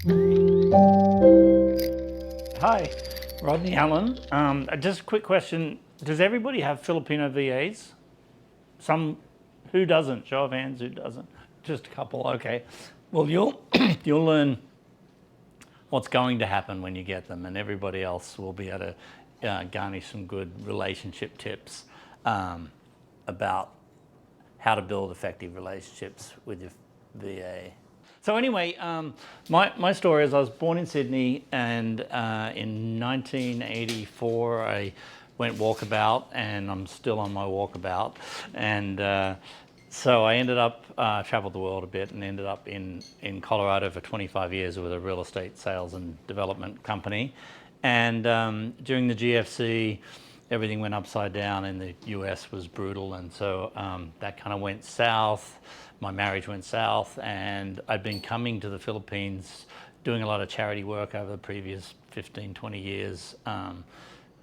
Hi, Rodney Allen. Just a quick question. Does everybody have Filipino VAs? Some, who doesn't? Show of hands, who doesn't? Just a couple, okay. Well, you'll, you'll learn what's going to happen when you get them, and everybody else will be able to garnish some good relationship tips about how to build effective relationships with your VA. So anyway, my story is I was born in Sydney, and in 1984 I went walkabout, and I'm still on my walkabout. And so I ended up, traveled the world a bit and ended up in Colorado for 25 years with a real estate sales and development company. And during the GFC, everything went upside down and the US was brutal. And so that kind of went south. My marriage went south, and I'd been coming to the Philippines doing a lot of charity work over the previous 15, 20 years.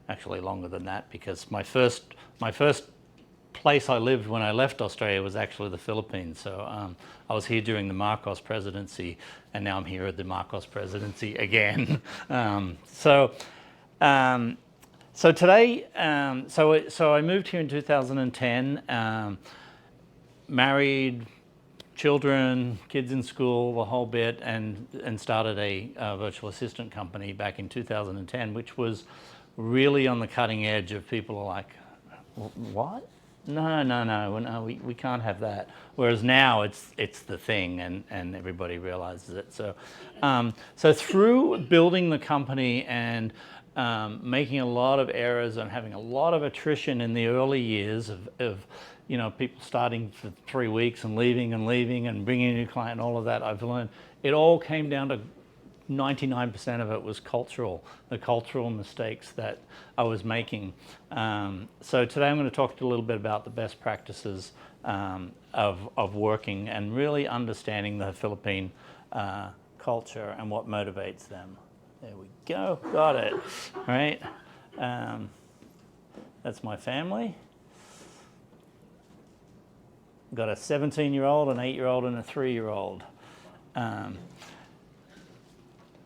Actually longer than that, because my first place I lived when I left Australia was actually the Philippines. So I was here during the Marcos presidency, and now I'm here at the Marcos presidency again. So today, so I moved here in 2010, married, children, kids in school, the whole bit, and started a virtual assistant company back in 2010, which was really on the cutting edge of people are like, what? No, we can't have that. Whereas now it's the thing, and everybody realizes it. So through building the company and making a lot of errors and having a lot of attrition in the early years of people starting for 3 weeks and leaving and bringing a new client and all of that, I've learned it all came down to 99% of it was the cultural mistakes that I was making. So today I'm going to talk to you a little bit about the best practices of working and really understanding the Philippine culture and what motivates them. There we go, got it, all right? That's my family. Got a 17-year-old, an 8-year-old, and a 3-year-old.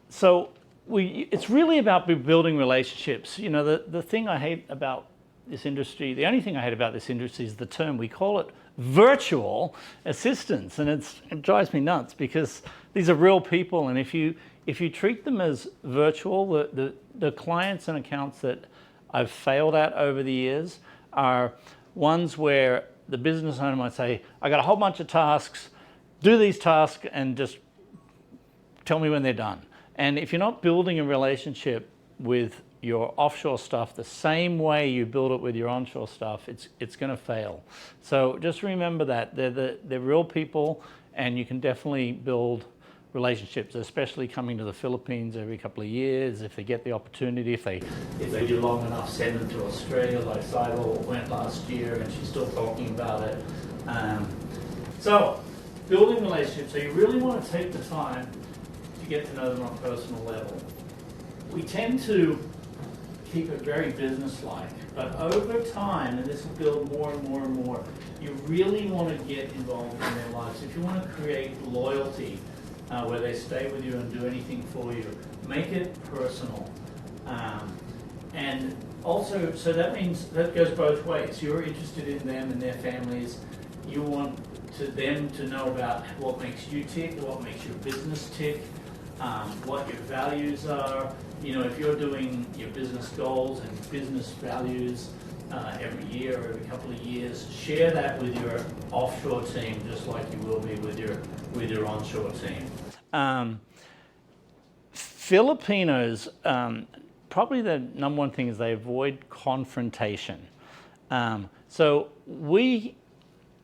So it's really about building relationships. The thing I hate about this industry, the only thing I hate about this industry is the term. We call it virtual assistants, and it drives me nuts because these are real people, and if you treat them as virtual, the clients and accounts that I've failed at over the years are ones where the business owner might say, I got a whole bunch of tasks, do these tasks and just tell me when they're done. And if you're not building a relationship with your offshore stuff the same way you build it with your onshore stuff, it's going to fail. So just remember that they're real people, and you can definitely build relationships, especially coming to the Philippines every couple of years. If they get the opportunity, if they do long enough, send them to Australia, like Seidel went last year, and she's still talking about it. So building relationships, so you really want to take the time to get to know them on a personal level. We tend to keep it very business-like, but over time, and this will build more and more and more, you really want to get involved in their lives. If you want to create loyalty, where they stay with you and do anything for you, make it personal. And also, so that means that goes both ways. You're interested in them and their families. You want them to know about what makes you tick, what makes your business tick, what your values are. If you're doing your business goals and business values every year or every couple of years, share that with your offshore team, just like you will be with your onshore team. Filipinos, probably the number one thing is they avoid confrontation. So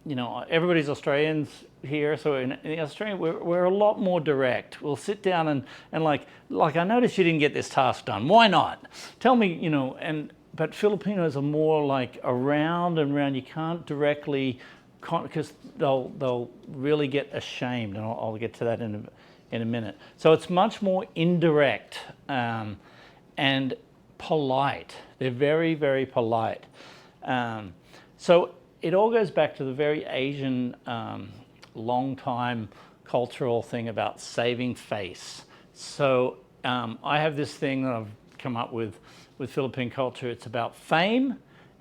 everybody's Australians here, so in Australia we're a lot more direct. We'll sit down and like I noticed you didn't get this task done. Why not? Tell me, but Filipinos are more like around and around. You can't directly, because they'll really get ashamed, and I'll get to that in a minute. So it's much more indirect and polite. They're very, very polite. So it all goes back to the very Asian long time cultural thing about saving face. So I have this thing that I've come up with Philippine culture. It's about fame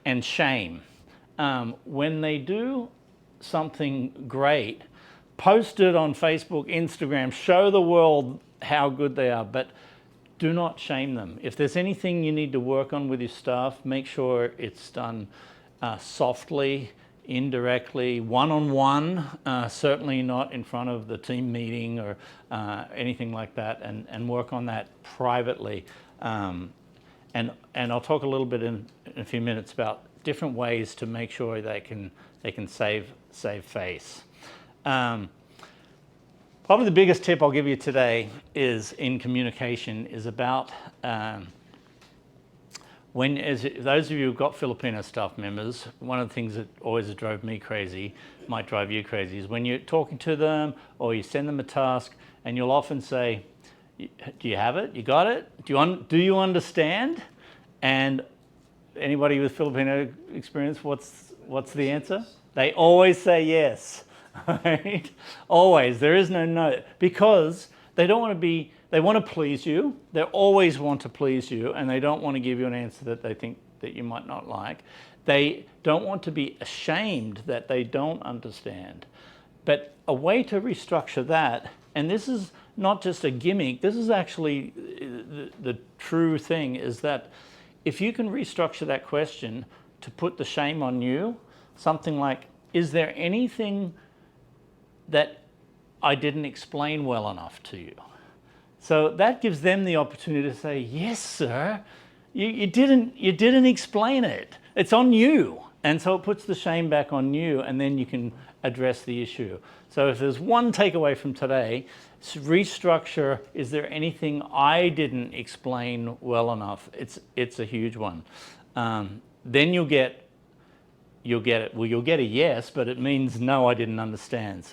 and shame. When they do something great, post it on Facebook, Instagram, show the world how good they are, but do not shame them. If there's anything you need to work on with your staff, make sure it's done softly, indirectly, one-on-one, certainly not in front of the team meeting or anything like that, and work on that privately. And I'll talk a little bit in a few minutes about different ways to make sure they can save face. Probably the biggest tip I'll give you today is in communication is about those of you who've got Filipino staff members, one of the things that always drove me crazy, might drive you crazy, is when you're talking to them or you send them a task and you'll often say, do you have it? You got it? Do you understand? And anybody with Filipino experience, what's the answer? They always say yes. Right? Always. There is no, because they don't want to be, they want to please you. They always want to please you, and they don't want to give you an answer that they think that you might not like. They don't want to be ashamed that they don't understand. But a way to restructure that, and this is not just a gimmick, this is actually the true thing, is that if you can restructure that question to put the shame on you, something like, is there anything that I didn't explain well enough to you? So that gives them the opportunity to say, yes, sir, you didn't explain it. It's on you. And so it puts the shame back on you, and then you can address the issue. So if there's one takeaway from today, restructure, is there anything I didn't explain well enough? It's a huge one. Then you'll get it. Well, you'll get a yes, but it means no, I didn't understand.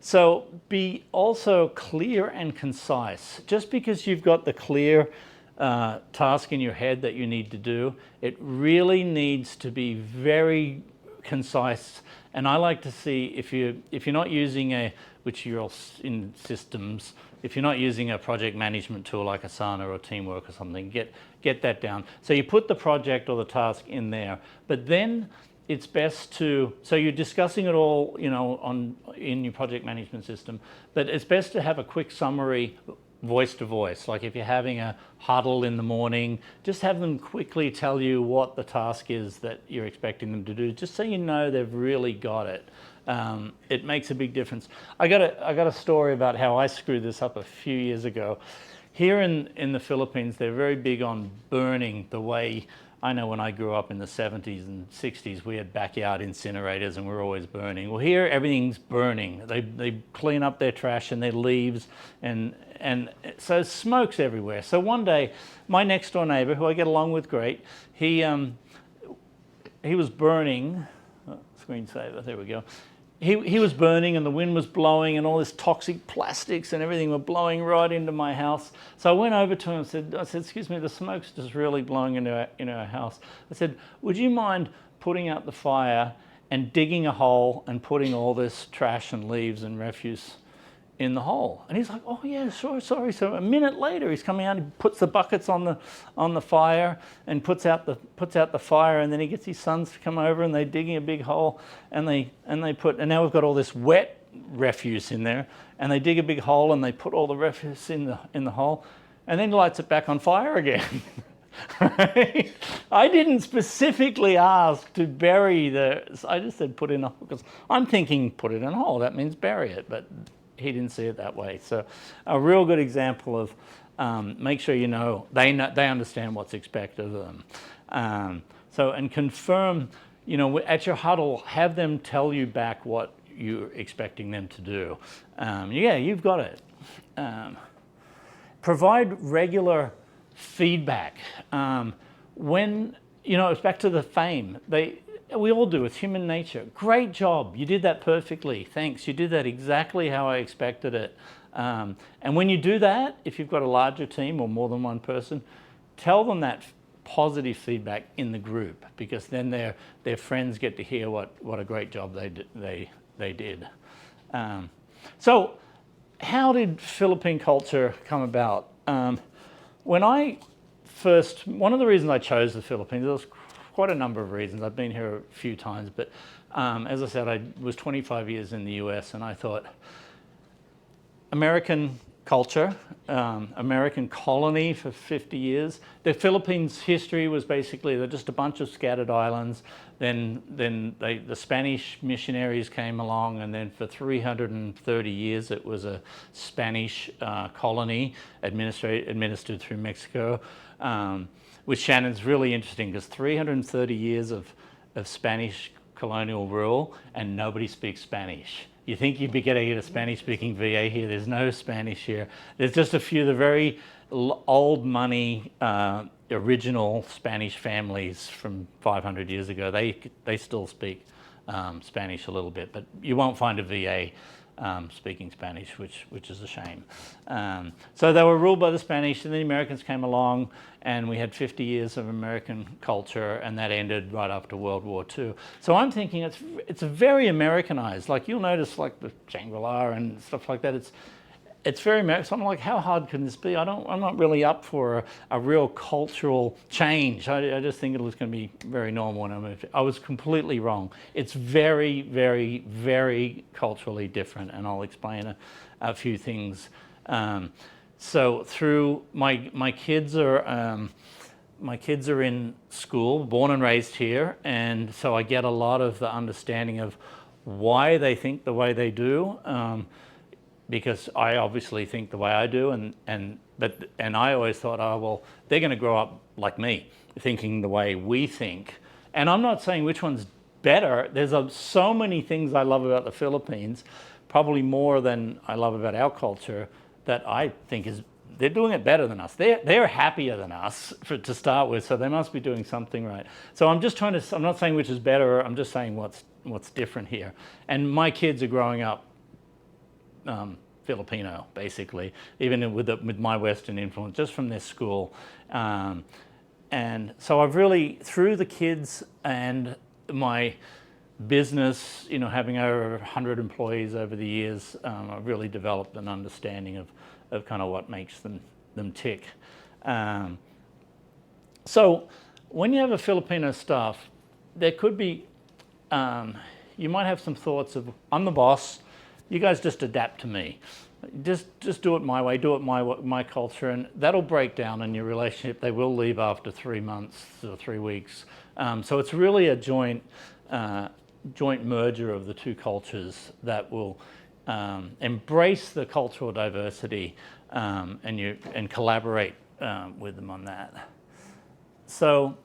So be also clear and concise. Just because you've got the clear task in your head that you need to do, it really needs to be very concise. And I like to see if you're not using which you're in systems, if you're not using a project management tool like Asana or Teamwork or something, get that down. So you put the project or the task in there, but then it's best to, so you're discussing it all, in your project management system, but it's best to have a quick summary voice to voice. Like if you're having a huddle in the morning, just have them quickly tell you what the task is that you're expecting them to do, just so you know they've really got it. It makes a big difference. I got a story about how I screwed this up a few years ago. Here in the Philippines, they're very big on burning the way, I know when I grew up in the 70s and 60s, we had backyard incinerators and we were always burning. Well, here everything's burning. They clean up their trash and their leaves, and so smoke's everywhere. So one day, my next door neighbor, who I get along with great, he was burning, screensaver, there we go. He was burning and the wind was blowing and all this toxic plastics and everything were blowing right into my house. So I went over to him and I said, excuse me, the smoke's just really blowing into our house. I said, would you mind putting out the fire and digging a hole and putting all this trash and leaves and refuse in the hole? And he's like, oh yeah, sure, sorry. So a minute later, he's coming out, he puts the buckets on the fire and puts out the fire, and then he gets his sons to come over and they're digging a big hole, and now we've got all this wet refuse in there, and they dig a big hole and they put all the refuse in the hole, and then he lights it back on fire again. Right? I didn't specifically ask to bury I just said put in a hole, because I'm thinking put it in a hole, that means bury it, but he didn't see it that way. So a real good example of make sure they understand what's expected of them. And confirm, at your huddle, have them tell you back what you're expecting them to do. Yeah, you've got it. Provide regular feedback. It's back to the fame. We all do, it's human nature. Great job, you did that perfectly, thanks, you did that exactly how I expected it. And when you do that, if you've got a larger team or more than one person, tell them that positive feedback in the group, because then their friends get to hear what a great job they did. So how did Philippine culture come about? When one of the reasons I chose the Philippines, there was quite a number of reasons. I've been here a few times, but as I said, I was 25 years in the US, and I thought American culture, American colony for 50 years. The Philippines' history was basically they're just a bunch of scattered islands. Then the Spanish missionaries came along, and then for 330 years it was a Spanish colony administered through Mexico, which Shannon's really interesting because 330 years of Spanish colonial rule and nobody speaks Spanish. You think you'd be getting a Spanish-speaking VA here. There's no Spanish here. There's just a few of the very old money original Spanish families from 500 years ago. They still speak Spanish a little bit, but you won't find a VA speaking Spanish, which is a shame. So they were ruled by the Spanish, and the Americans came along, and we had 50 years of American culture, and that ended right after World War II. So I'm thinking it's very Americanized. Like you'll notice, like the Shangri-La and stuff like that. It's very American. So I'm like, how hard can this be? I'm not really up for a real cultural change. I just think it was going to be very normal when I moved. I was completely wrong. It's very, very, very culturally different, and I'll explain a few things. So through my kids are in school, born and raised here, and so I get a lot of the understanding of why they think the way they do. Because I obviously think the way I do, and I always thought, oh well, they're going to grow up like me, thinking the way we think. And I'm not saying which one's better. There's so many things I love about the Philippines, probably more than I love about our culture, that I think they're doing it better than us. They're happier than us to start with, so they must be doing something right. So I'm not saying which is better. I'm just saying what's different here. And my kids are growing up Filipino, basically, even with my Western influence, just from this school. And so I've really, through the kids and my business, having over 100 employees over the years, I've really developed an understanding of kind of what makes them tick. So when you have a Filipino staff, there could be, you might have some thoughts of, I'm the boss, you guys just adapt to me. Just do it my way, do it my culture, and that'll break down in your relationship. They will leave after 3 months or 3 weeks. So it's really a joint merger of the two cultures that will embrace the cultural diversity and collaborate with them on that. So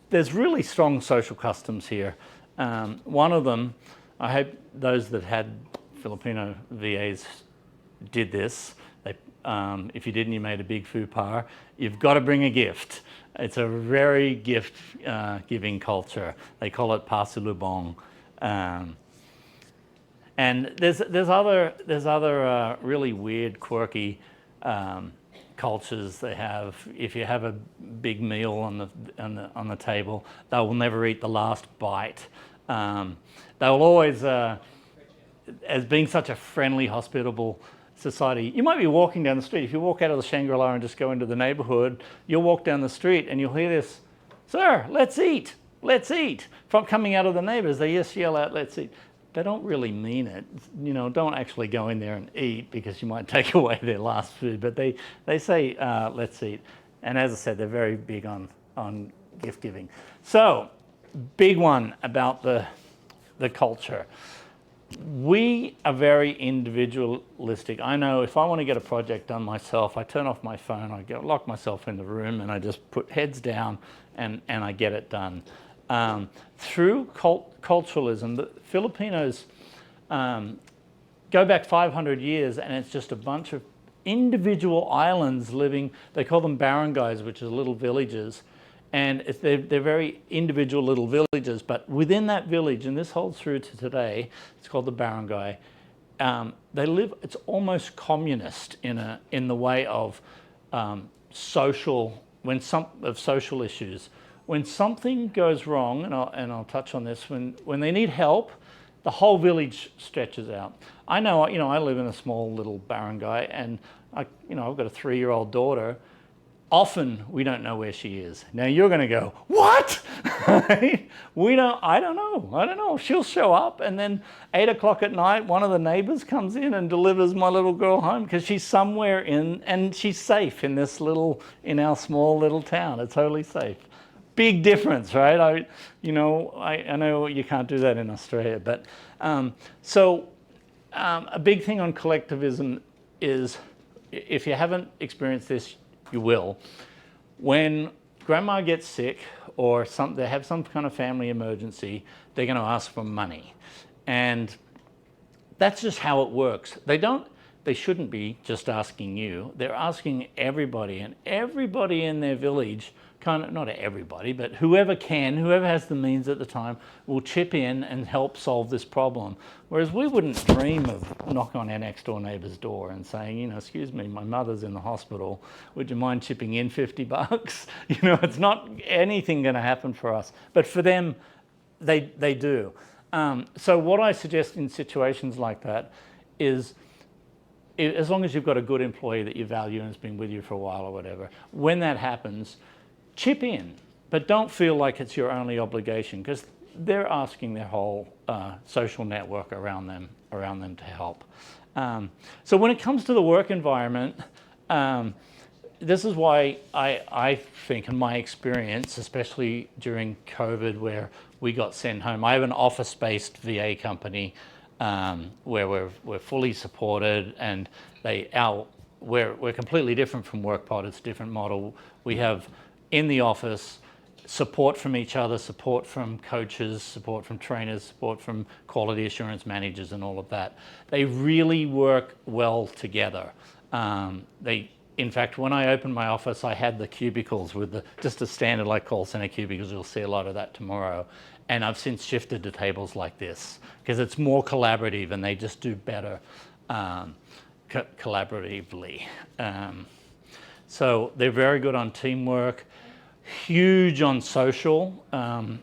there's really strong social customs here. One of them, I hope those that had Filipino VAs did this. If you didn't, you made a big faux pas. You've got to bring a gift. It's a very gift-giving culture. They call it pasalubong. And there's other really weird, quirky cultures they have. If you have a big meal on the table, they will never eat the last bite. They will always, as being such a friendly, hospitable society, you might be walking down the street. If you walk out of the Shangri-La and just go into the neighborhood, you'll walk down the street and you'll hear this, "Sir, let's eat, from coming out of the neighbors. They just yell out, "Let's eat." They don't really mean it. Don't actually go in there and eat because you might take away their last food, but they say, "Let's eat." And as I said, they're very big on gift giving. So, big one about the culture. We are very individualistic. I know if I want to get a project done myself, I turn off my phone, I go lock myself in the room, and I just put heads down and I get it done. Through culturalism, the Filipinos go back 500 years, and it's just a bunch of individual islands living. They call them barangays, which are little villages. And they're very individual little villages, but within that village, and this holds through to today, it's called the barangay. They live. It's almost communist in the way of social issues. When something goes wrong, and I'll touch on this, when they need help, the whole village stretches out. I know, I live in a small little barangay, and I've got a 3-year-old daughter. Often we don't know where she is. Now you're going to go, what? I don't know. She'll show up, and then 8 o'clock at night, one of the neighbors comes in and delivers my little girl home because she's somewhere and she's safe in our small little town. It's totally safe. Big difference, right? I know you can't do that in Australia, but a big thing on collectivism is, if you haven't experienced this, you will. When grandma gets sick or they have some kind of family emergency, they're going to ask for money. And that's just how it works. They shouldn't be just asking you. They're asking everybody, and everybody in their village, not everybody, but whoever has the means at the time, will chip in and help solve this problem. Whereas we wouldn't dream of knocking on our next door neighbor's door and saying, excuse me, my mother's in the hospital, would you mind chipping in $50? It's not anything going to happen for us, but for them, they do. So what I suggest in situations like that is, as long as you've got a good employee that you value and has been with you for a while or whatever, when that happens, chip in, but don't feel like it's your only obligation, because they're asking their whole social network around them to help. So when it comes to the work environment, this is why I think, in my experience, especially during COVID, where we got sent home. I have an office-based VA company where we're fully supported, and we're completely different from WorkPod. It's a different model. We have in the office support from each other, support from coaches, support from trainers, support from quality assurance managers, and all of that. They really work well together. In fact, when I opened my office, I had the cubicles with just a standard like call center cubicles. You'll see a lot of that tomorrow. And I've since shifted to tables like this because it's more collaborative, and they just do better collaboratively. So they're very good on teamwork, huge on social. The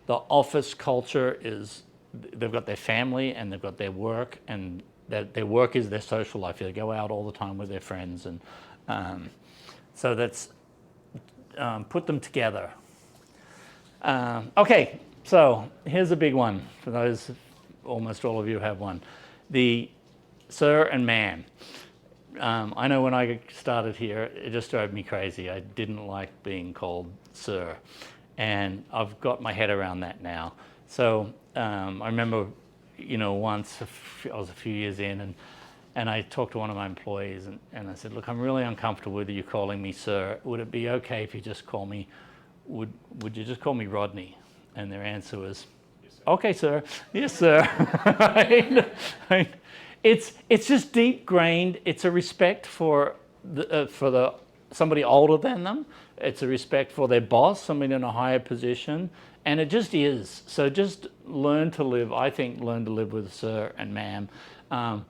office culture is, they've got their family and they've got their work, and their work is their social life. They go out all the time with their friends, and so that's put them together. Okay, so here's a big one for those, almost all of you have one. The sir and ma'am. I know when I started here, it just drove me crazy. I didn't like being called sir, and I've got my head around that now. So I remember, once I was a few years in, and I talked to one of my employees, and I said, look, I'm really uncomfortable with you calling me sir. Would it be okay if you just call me, would you just call me Rodney? And their answer was, yes, sir. Okay, sir. Yes, sir. It's just deep-grained. It's a respect for somebody older than them. It's a respect for their boss, somebody in a higher position, and it just is. So just learn to live with sir and ma'am. I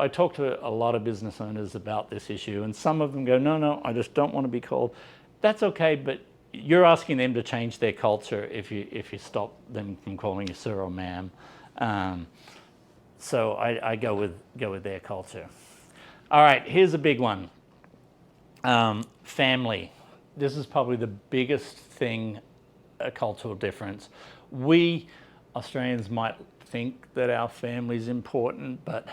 talk to a lot of business owners about this issue, and some of them go, no, I just don't want to be called. That's okay, but you're asking them to change their culture if you stop them from calling you sir or ma'am. So I go with their culture. All right, here's a big one. Family. This is probably the biggest thing, a cultural difference. We Australians might think that our family is important, but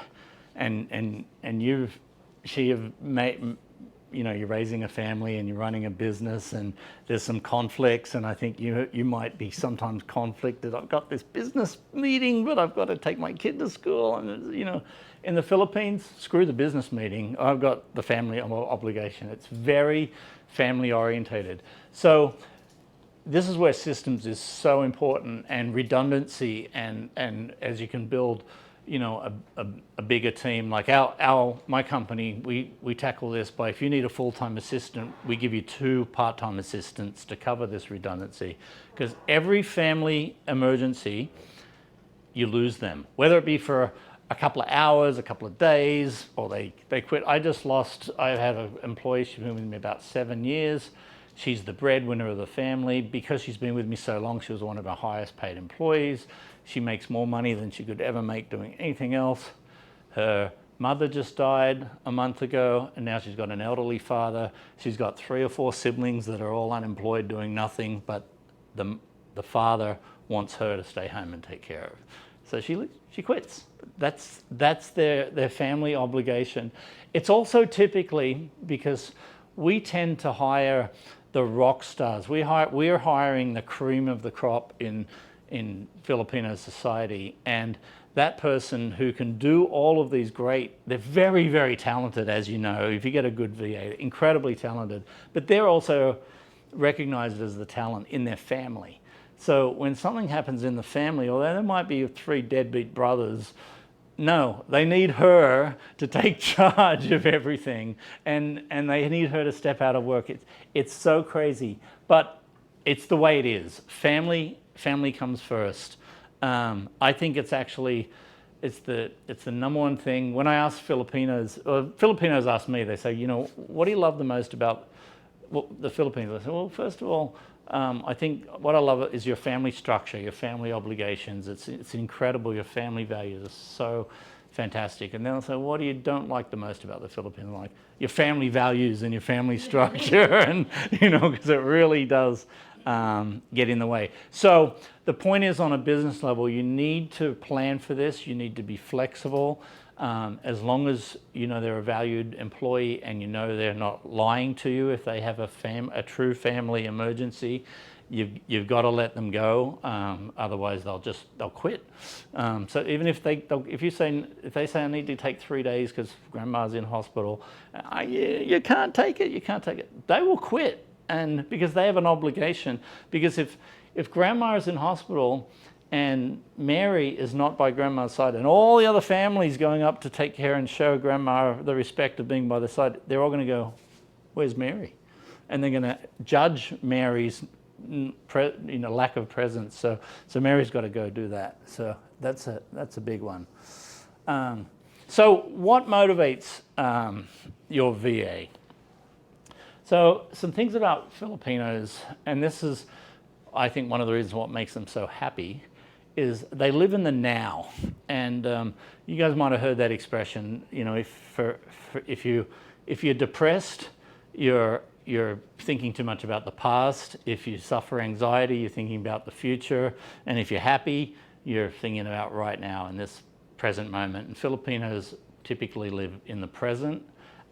you're raising a family and you're running a business, and there's some conflicts, and I think you might be sometimes conflicted. I've got this business meeting, but I've got to take my kid to school, and in the Philippines, screw the business meeting. I've got the family obligation. It's very family orientated. So this is where systems is so important, and redundancy, and as you can build a bigger team. Like my company, we tackle this by, if you need a full-time assistant, we give you 2 part-time assistants to cover this redundancy. Because every family emergency, you lose them. Whether it be for a couple of hours, a couple of days, or they quit. I had an employee, she's been with me about 7 years. She's the breadwinner of the family. Because she's been with me so long, she was one of our highest paid employees. She makes more money than she could ever make doing anything else. Her mother just died a month ago, and now she's got an elderly father. She's got 3 or 4 siblings that are all unemployed doing nothing, but the father wants her to stay home and take care of. So she quits. That's their family obligation. It's also typically because we tend to hire the rock stars. We are hiring the cream of the crop in Filipino society, and that person who can do all of these they're very, very talented, as you know. If you get a good VA, incredibly talented, but they're also recognized as the talent in their family. So when something happens in the family, although there might be 3 deadbeat brothers, no, they need her to take charge of everything, and they need her to step out of work. It's so crazy, but it's the way it is. Family comes first. I think it's the number one thing. When I ask Filipinos, or Filipinos ask me, they say, what do you love the most about the Philippines? I say, well, first of all, I think what I love is your family structure, your family obligations. It's incredible. Your family values are so fantastic. And then I'll say, what do you don't like the most about the Philippines? Like your family values and your family structure, and because it really does get in the way. So the point is, on a business level, you need to plan for this. You need to be flexible. As long as they're a valued employee and they're not lying to you if they have a true family emergency, you've got to let them go. Otherwise, they'll quit. So even if they say I need to take 3 days because grandma's in hospital, you can't take it. You can't take it. They will quit, and because they have an obligation. Because if grandma is in hospital and Mary is not by grandma's side, and all the other families going up to take care and show grandma the respect of being by the side, they're all going to go, where's Mary? And they're going to judge Mary's lack of presence. So Mary's got to go do that. So that's a big one. So what motivates your VA? So some things about Filipinos, and this is, I think, one of the reasons what makes them so happy, is they live in the now. And you guys might have heard that expression. If you're depressed, you're thinking too much about the past. If you suffer anxiety, you're thinking about the future. And if you're happy, you're thinking about right now in this present moment. And Filipinos typically live in the present,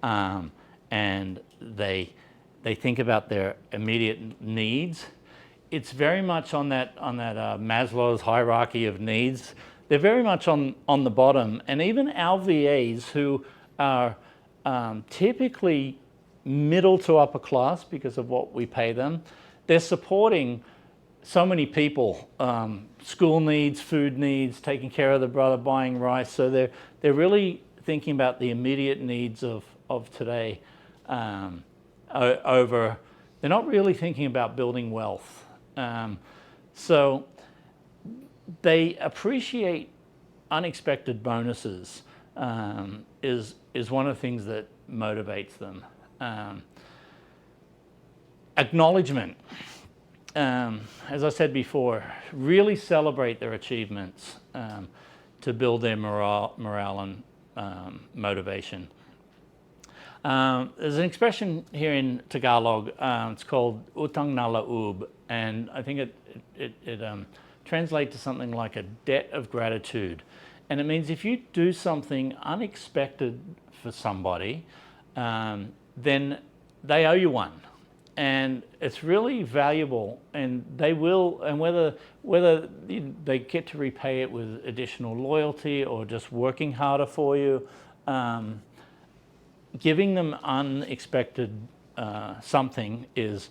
and they think about their immediate needs. It's very much on that Maslow's hierarchy of needs. They're very much on the bottom. And even our VAs, who are typically middle to upper class because of what we pay them, they're supporting so many people, school needs, food needs, taking care of the brother, buying rice. So they're really thinking about the immediate needs of today. They're not really thinking about building wealth. So they appreciate unexpected bonuses, is one of the things that motivates them. Acknowledgement. As I said before, really celebrate their achievements to build their morale and motivation. There's an expression here in Tagalog. It's called utang na loob, and I think it translates to something like a debt of gratitude. And it means if you do something unexpected for somebody, then they owe you one. And it's really valuable, and they will, and whether they get to repay it with additional loyalty or just working harder for you, giving them unexpected something is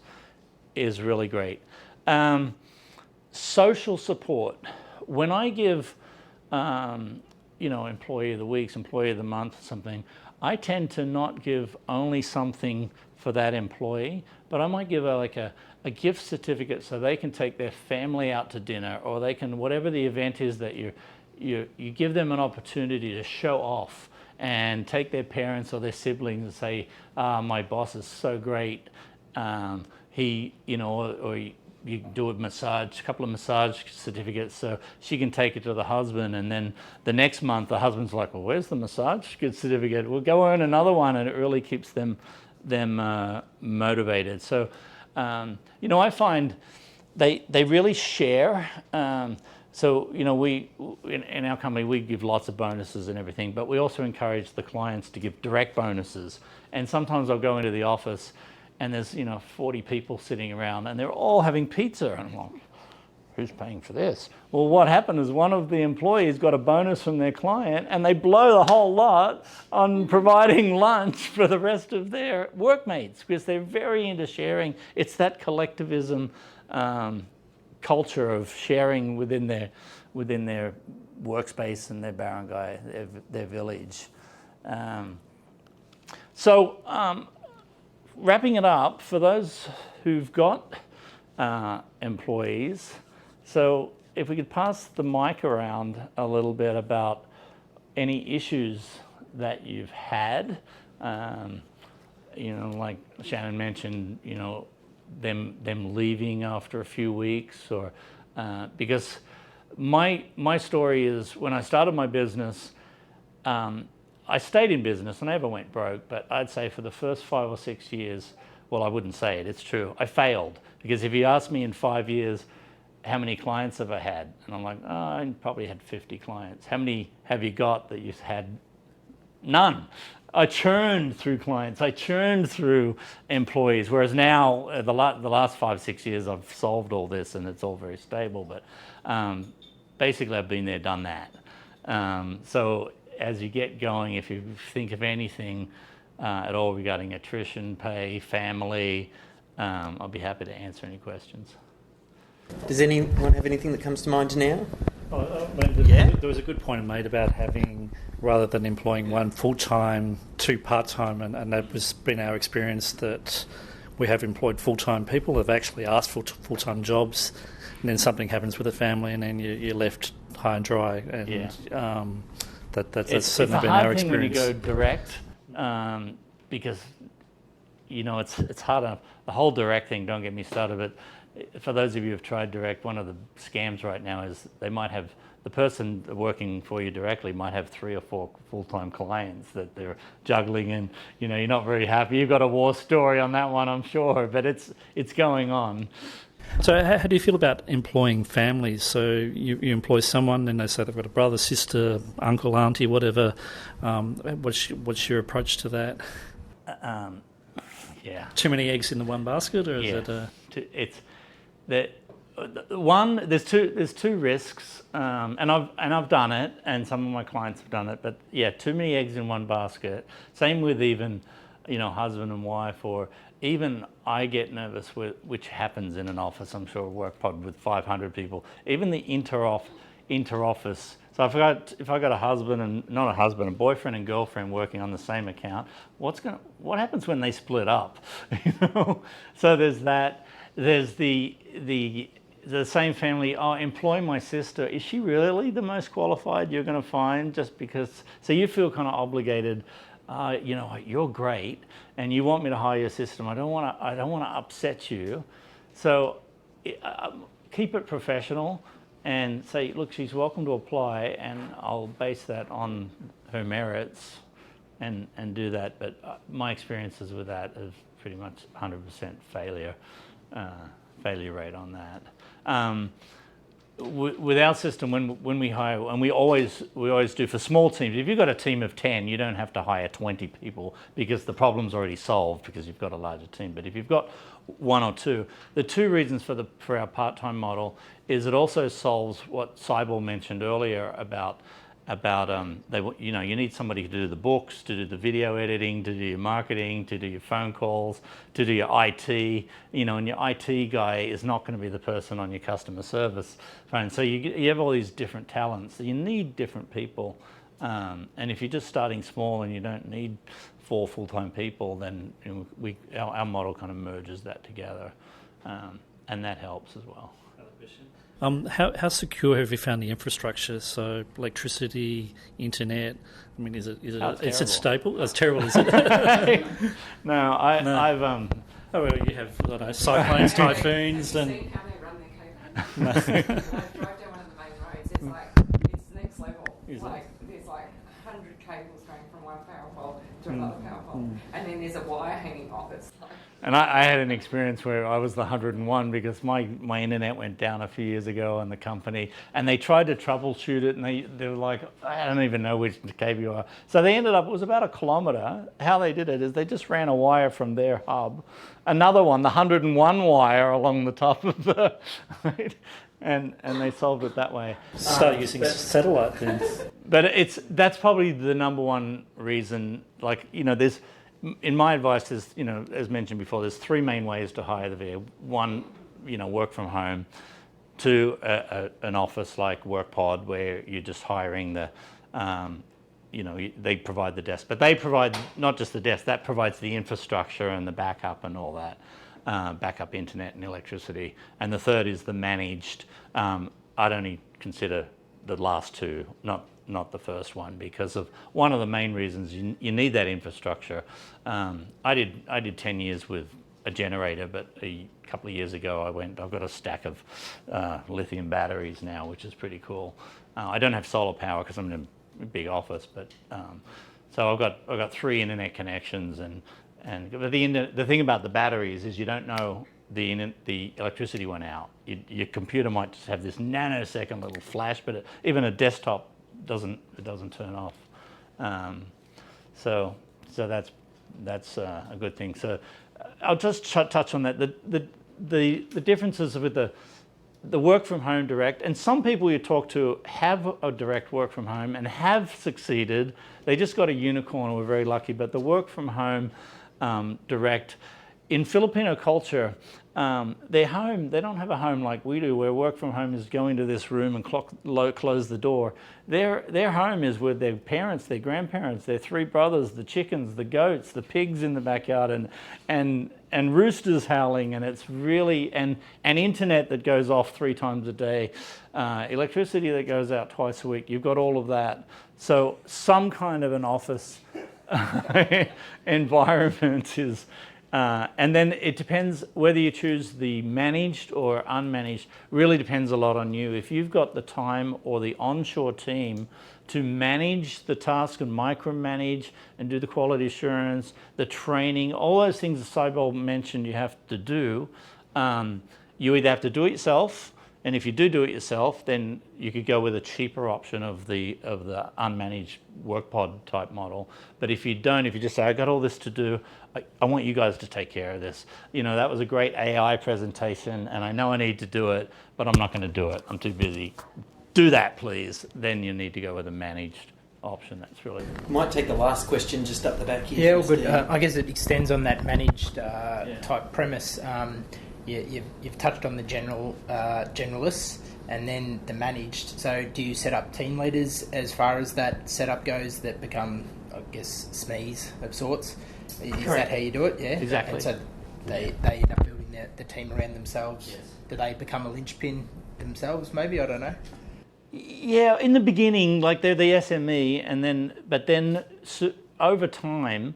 really great. Social support. When I give, Employee of the Week, Employee of the Month, something, I tend to not give only something for that employee, but I might give a gift certificate so they can take their family out to dinner, or they can, whatever the event is that you give them an opportunity to show off and take their parents or their siblings and say, my boss is so great. he, or you do a couple of massage certificates, so she can take it to the husband, and then the next month the husband's like, well, where's the massage certificate? We'll go earn another one, and it really keeps them motivated. So, I find they really share. So, we in our company, we give lots of bonuses and everything, but we also encourage the clients to give direct bonuses. And sometimes I'll go into the office and there's 40 people sitting around and they're all having pizza, and I'm like, who's paying for this? Well, what happened is one of the employees got a bonus from their client and they blow the whole lot on providing lunch for the rest of their workmates, because they're very into sharing. It's that collectivism culture of sharing within their workspace and their barangay, their village. Wrapping it up, for those who've got employees, so if we could pass the mic around a little bit about any issues that you've had, like Shannon mentioned, them leaving after a few weeks, or because my story is, when I started my business, I stayed in business. I never went broke, but I'd say for the first 5 or 6 years, well, I wouldn't say it, it's true, I failed. Because if you ask me in 5 years, how many clients have I had? And I'm like, I probably had 50 clients. How many have you got that you've had? None. I churned through clients, I churned through employees, whereas now, the last 5, 6 years, I've solved all this and it's all very stable. But basically, I've been there, done that. So as you get going, if you think of anything at all regarding attrition, pay, family, I'll be happy to answer any questions. Does anyone have anything that comes to mind now? There was a good point made about having, rather than employing one full-time, 2 part-time, and that has been our experience, that we have employed full-time people who have actually asked for full-time jobs, and then something happens with the family and then you're left high and dry. And that's certainly been our experience. It's a hard thing when you go direct, because it's harder. The whole direct thing, don't get me started, but for those of you who've tried direct, one of the scams right now is they might have, the person working for you directly might have 3 or 4 full-time clients that they're juggling, and you're not very happy. You've got a war story on that one, I'm sure, but it's going on. So how do you feel about employing families? So you employ someone and they say they've got a brother, sister, uncle, auntie, whatever. What's your approach to that? Yeah. Too many eggs in the one basket, or is it? There's two risks, and I've done it, and some of my clients have done it. But yeah, too many eggs in one basket. Same with even, husband and wife, or even I get nervous with, which happens in an office. I'm sure a work pod with 500 people. Even the inter-office. So if I got a boyfriend and girlfriend working on the same account, what happens when they split up? So there's that. There's the same family. Oh, employ my sister. Is she really the most qualified you're going to find? Just because, so you feel kind of obligated. You're great, and you want me to hire your sister. I don't want to upset you. So keep it professional. And say, look, she's welcome to apply, and I'll base that on her merits and do that. But my experiences with that is pretty much 100% failure rate on that. With our system, when we hire, and we always do for small teams, if you've got a team of 10, you don't have to hire 20 people because the problem's already solved because you've got a larger team. But if you've got 1 or 2, the 2 reasons for our part-time model is it also solves what Cybele mentioned earlier about you need somebody to do the books, to do the video editing, to do your marketing, to do your phone calls, to do your IT, and your IT guy is not going to be the person on your customer service phone. So you have all these different talents. So you need different people, and if you're just starting small and you don't need 4 full-time people, then our model kind of merges that together, and that helps as well. How secure have you found the infrastructure? So electricity, internet. I mean, is it stable? It's terrible, is it? No, Oh, well, you have, I don't know, cyclones, typhoons, Have and you seen how they run their cable? When I drive down one of the main roads, it's next level. Is it? There's 100 cables going from one power pole to another power pole, and then there's a wire hanging off. It's like, And I had an experience where I was the 101 because my internet went down a few years ago on the company, and they tried to troubleshoot it, and they were like, I don't even know which cable you are. So they ended up, it was about a kilometre. How they did it is they just ran a wire from their hub, another one, the 101 wire along the top of the, and they solved it that way. start using satellite then. But that's probably the number one reason. Like, there's, in my advice, is, as mentioned before, there's three main ways to hire the VA. One, work from home. Two, an office like WorkPod, where you're just hiring the, they provide the desk, but they provide not just the desk, that provides the infrastructure and the backup and all that, backup internet and electricity. And the third is the managed. I'd only consider the last two, not the first one, because of one of the main reasons you need that infrastructure. I did 10 years with a generator, but a couple of years ago I've got a stack of lithium batteries now, which is pretty cool. I don't have solar power because I'm in a big office, but so I've got 3 internet connections, but the thing about the batteries is you don't know the electricity went out. Your computer might just have this nanosecond little flash, but even a desktop doesn't turn off. So that's a good thing. So I'll just touch on that. The differences with the work from home direct, and some people you talk to have a direct work from home and have succeeded. They just got a unicorn and were very lucky. But the work from home direct, in Filipino culture, their home, they don't have a home like we do, where work from home is go into this room and close the door. Their home is with their parents, their grandparents, their 3 brothers, the chickens, the goats, the pigs in the backyard, and roosters howling, and it's really, and internet that goes off 3 times a day, electricity that goes out twice a week. You've got all of that. So some kind of an office environment is. And then it depends whether you choose the managed or unmanaged, really depends a lot on you. If you've got the time or the onshore team to manage the task and micromanage and do the quality assurance, the training, all those things that Cybele mentioned you have to do, you either have to do it yourself, and if you do it yourself, then you could go with a cheaper option of the unmanaged WorkPod type model. But if you don't, if you just say, I got all this to do, I want you guys to take care of this. That was a great AI presentation, and I know I need to do it, but I'm not going to do it. I'm too busy. Do that, please. Then you need to go with a managed option. That's really good. Might take the last question just up the back here. Yeah, but I guess it extends on that managed type premise. You've touched on the generalists and then the managed. So do you set up team leaders as far as that setup goes that become, I guess, SMEs of sorts? Is that how you do it? Yeah, Exactly. And so they end up building the team around themselves. Yes. Do they become a linchpin themselves? Maybe, I don't know. Yeah, in the beginning, like they're the SME, but then over time,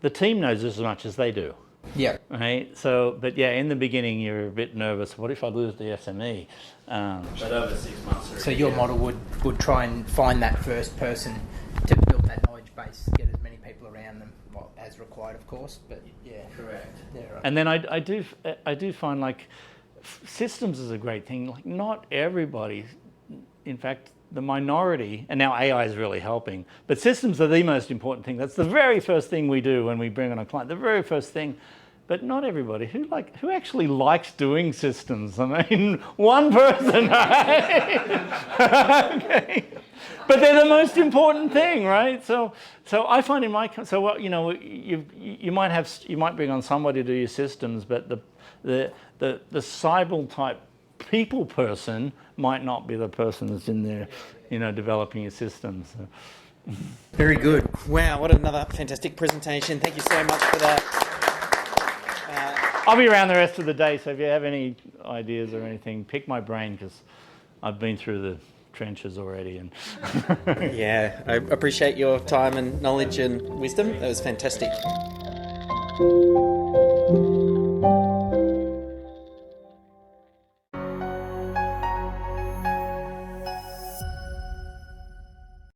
the team knows as much as they do. Yeah. Right. So, but yeah, in the beginning, you're a bit nervous. What if I lose the SME? But over 6 months. So your model would try and find that first person to build that knowledge base, get as many people around them, well, as required, of course. But yeah, Correct. Yeah, right. And then I do find like systems is a great thing. Like not everybody, in fact, the minority, and now AI is really helping, but systems are the most important thing. That's the very first thing we do when we bring on a client, the very first thing. But not everybody. Who actually likes doing systems? I mean, one person, right? Okay. But they're the most important thing, right? So I find in my, so what, you might bring on somebody to do your systems, but the Cybele type people person might not be the person that's in there, developing your systems. So. Very good. Wow, what another fantastic presentation. Thank you so much for that. I'll be around the rest of the day, so if you have any ideas or anything, pick my brain, because I've been through the trenches already. And Yeah, I appreciate your time and knowledge and wisdom. That was fantastic.